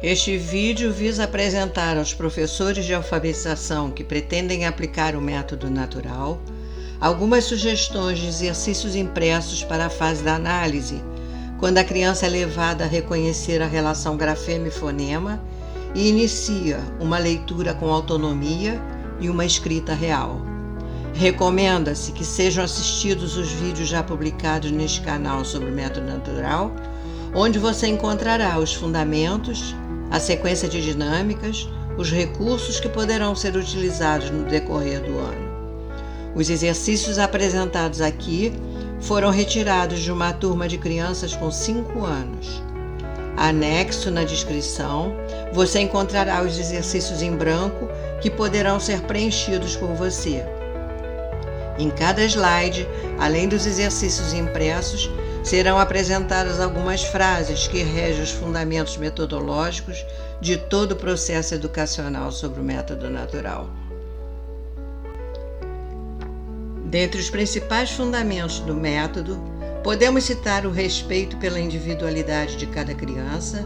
Este vídeo visa apresentar aos professores de alfabetização que pretendem aplicar o método natural algumas sugestões de exercícios impressos para a fase da análise, quando a criança é levada a reconhecer a relação grafema e fonema e inicia uma leitura com autonomia e uma escrita real. Recomenda-se que sejam assistidos os vídeos já publicados neste canal sobre o método natural, onde você encontrará os fundamentos, a sequência de dinâmicas, os recursos que poderão ser utilizados no decorrer do ano. Os exercícios apresentados aqui foram retirados de uma turma de crianças com 5 anos. Anexo na descrição, você encontrará os exercícios em branco que poderão ser preenchidos por você. Em cada slide, além dos exercícios impressos, serão apresentadas algumas frases que regem os fundamentos metodológicos de todo o processo educacional sobre o método natural. Dentre os principais fundamentos do método, podemos citar o respeito pela individualidade de cada criança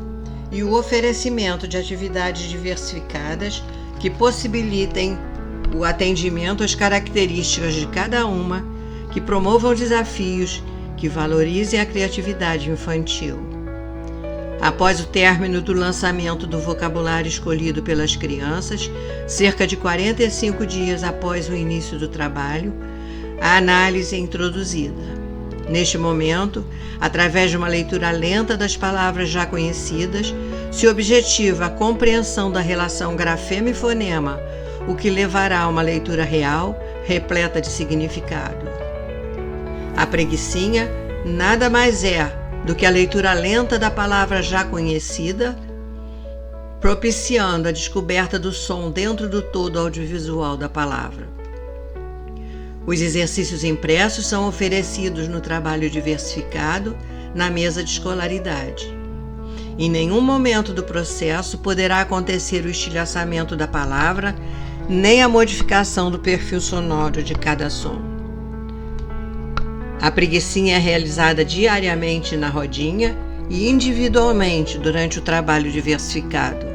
e o oferecimento de atividades diversificadas que possibilitem o atendimento às características de cada uma, que promovam desafios, que valorizem a criatividade infantil. Após o término do lançamento do vocabulário escolhido pelas crianças, cerca de 45 dias após o início do trabalho, a análise é introduzida. Neste momento, através de uma leitura lenta das palavras já conhecidas, se objetiva a compreensão da relação grafema e fonema, o que levará a uma leitura real, repleta de significado. A preguicinha nada mais é do que a leitura lenta da palavra já conhecida, propiciando a descoberta do som dentro do todo audiovisual da palavra. Os exercícios impressos são oferecidos no trabalho diversificado na mesa de escolaridade. Em nenhum momento do processo poderá acontecer o estilhaçamento da palavra, nem a modificação do perfil sonoro de cada som. A preguicinha é realizada diariamente na rodinha e individualmente durante o trabalho diversificado.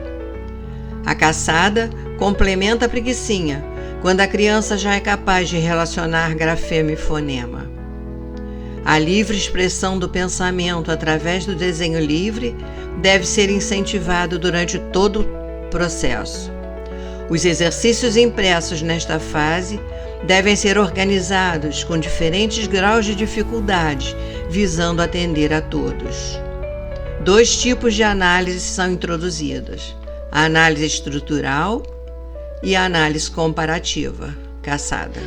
A caçada complementa a preguicinha, quando a criança já é capaz de relacionar grafema e fonema. A livre expressão do pensamento através do desenho livre deve ser incentivado durante todo o processo. Os exercícios impressos nesta fase devem ser organizados com diferentes graus de dificuldade, visando atender a todos. 2 tipos de análise são introduzidas: a análise estrutural e a análise comparativa, caçada.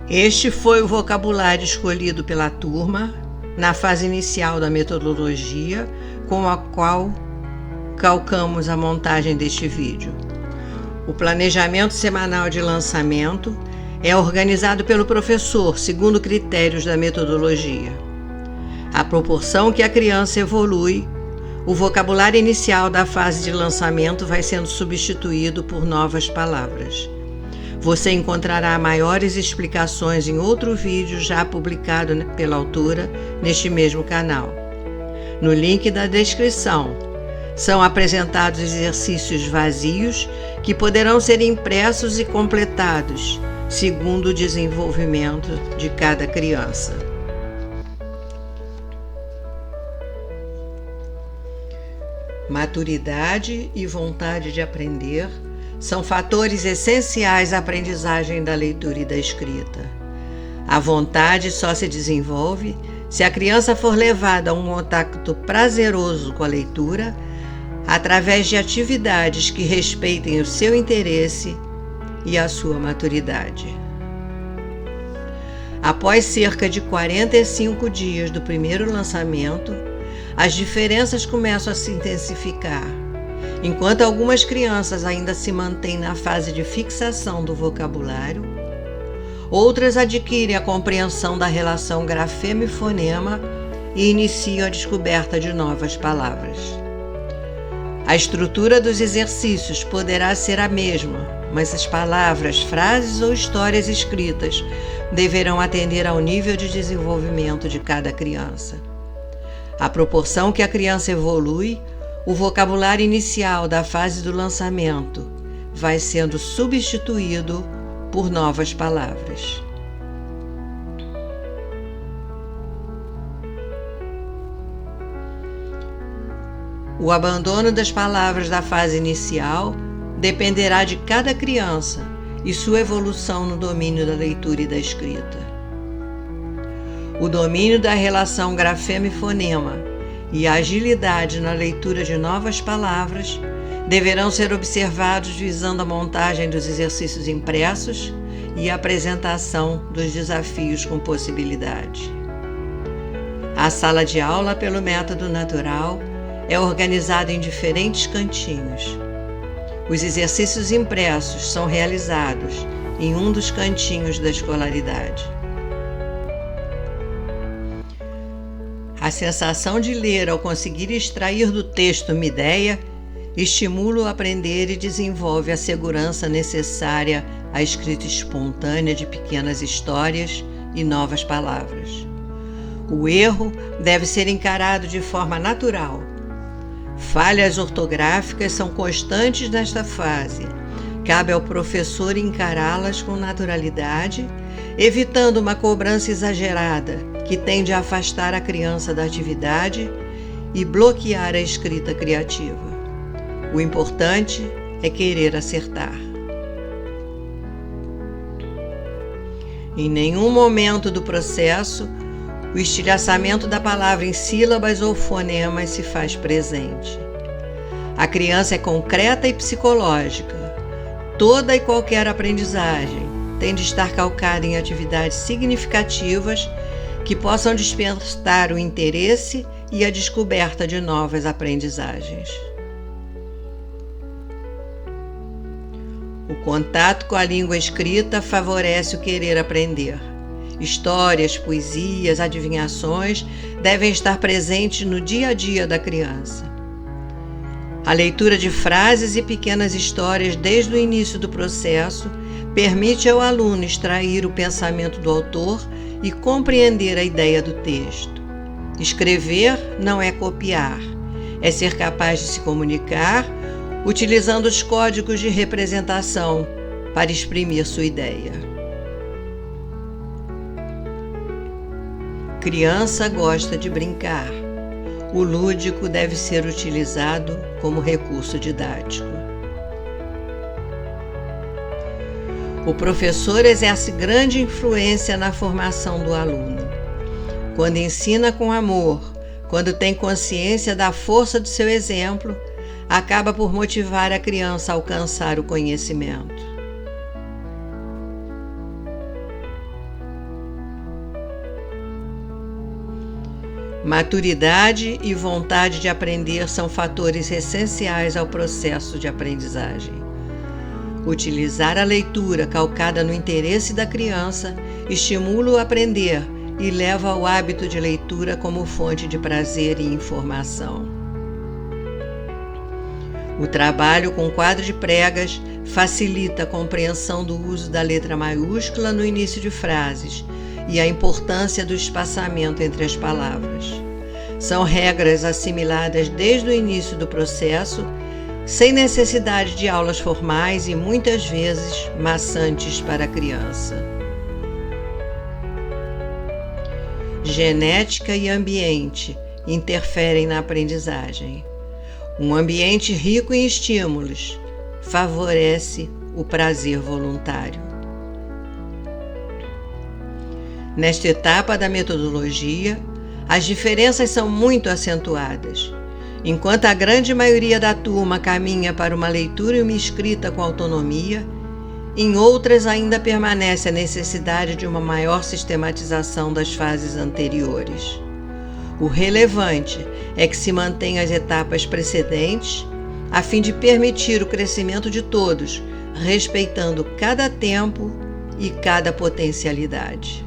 Este foi o vocabulário escolhido pela turma na fase inicial da metodologia, com a qual calcamos a montagem deste vídeo. O planejamento semanal de lançamento é organizado pelo professor segundo critérios da metodologia. À proporção que a criança evolui, o vocabulário inicial da fase de lançamento vai sendo substituído por novas palavras. Você encontrará maiores explicações em outro vídeo já publicado pela autora neste mesmo canal. No link da descrição, são apresentados exercícios vazios que poderão ser impressos e completados segundo o desenvolvimento de cada criança. Maturidade e vontade de aprender são fatores essenciais à aprendizagem da leitura e da escrita. A vontade só se desenvolve se a criança for levada a um contato prazeroso com a leitura, através de atividades que respeitem o seu interesse e a sua maturidade. Após cerca de 45 dias do primeiro lançamento, as diferenças começam a se intensificar. Enquanto algumas crianças ainda se mantêm na fase de fixação do vocabulário, outras adquirem a compreensão da relação grafema e fonema e iniciam a descoberta de novas palavras. A estrutura dos exercícios poderá ser a mesma, mas as palavras, frases ou histórias escritas deverão atender ao nível de desenvolvimento de cada criança. À proporção que a criança evolui, o vocabulário inicial da fase do lançamento vai sendo substituído por novas palavras. O abandono das palavras da fase inicial dependerá de cada criança e sua evolução no domínio da leitura e da escrita. O domínio da relação grafema e fonema e a agilidade na leitura de novas palavras deverão ser observados visando a montagem dos exercícios impressos e a apresentação dos desafios com possibilidade. A sala de aula pelo método natural é organizada em diferentes cantinhos. Os exercícios impressos são realizados em um dos cantinhos da escolaridade. A sensação de ler ao conseguir extrair do texto uma ideia estimula o aprender e desenvolve a segurança necessária à escrita espontânea de pequenas histórias e novas palavras. O erro deve ser encarado de forma natural. Falhas ortográficas são constantes nesta fase. Cabe ao professor encará-las com naturalidade, evitando uma cobrança exagerada que tende a afastar a criança da atividade e bloquear a escrita criativa. O importante é querer acertar. Em nenhum momento do processo, o estilhaçamento da palavra em sílabas ou fonemas se faz presente. A criança é concreta e psicológica. Toda e qualquer aprendizagem tem de estar calcada em atividades significativas que possam despertar o interesse e a descoberta de novas aprendizagens. O contato com a língua escrita favorece o querer aprender. Histórias, poesias, adivinhações devem estar presentes no dia a dia da criança. A leitura de frases e pequenas histórias desde o início do processo permite ao aluno extrair o pensamento do autor e compreender a ideia do texto. Escrever não é copiar, é ser capaz de se comunicar utilizando os códigos de representação para exprimir sua ideia. Criança gosta de brincar. O lúdico deve ser utilizado como recurso didático. O professor exerce grande influência na formação do aluno. Quando ensina com amor, quando tem consciência da força do seu exemplo, acaba por motivar a criança a alcançar o conhecimento. Maturidade e vontade de aprender são fatores essenciais ao processo de aprendizagem. Utilizar a leitura calcada no interesse da criança estimula o aprender e leva ao hábito de leitura como fonte de prazer e informação. O trabalho com quadro de pregas facilita a compreensão do uso da letra maiúscula no início de frases e a importância do espaçamento entre as palavras. São regras assimiladas desde o início do processo, sem necessidade de aulas formais e muitas vezes maçantes para a criança. Genética e ambiente interferem na aprendizagem. Um ambiente rico em estímulos favorece o prazer voluntário. Nesta etapa da metodologia, as diferenças são muito acentuadas. Enquanto a grande maioria da turma caminha para uma leitura e uma escrita com autonomia, em outras ainda permanece a necessidade de uma maior sistematização das fases anteriores. O relevante é que se mantenham as etapas precedentes, a fim de permitir o crescimento de todos, respeitando cada tempo e cada potencialidade.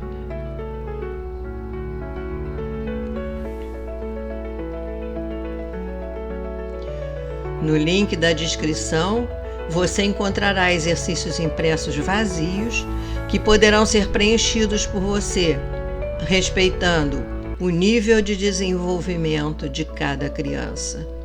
No link da descrição, você encontrará exercícios impressos vazios que poderão ser preenchidos por você, respeitando o nível de desenvolvimento de cada criança.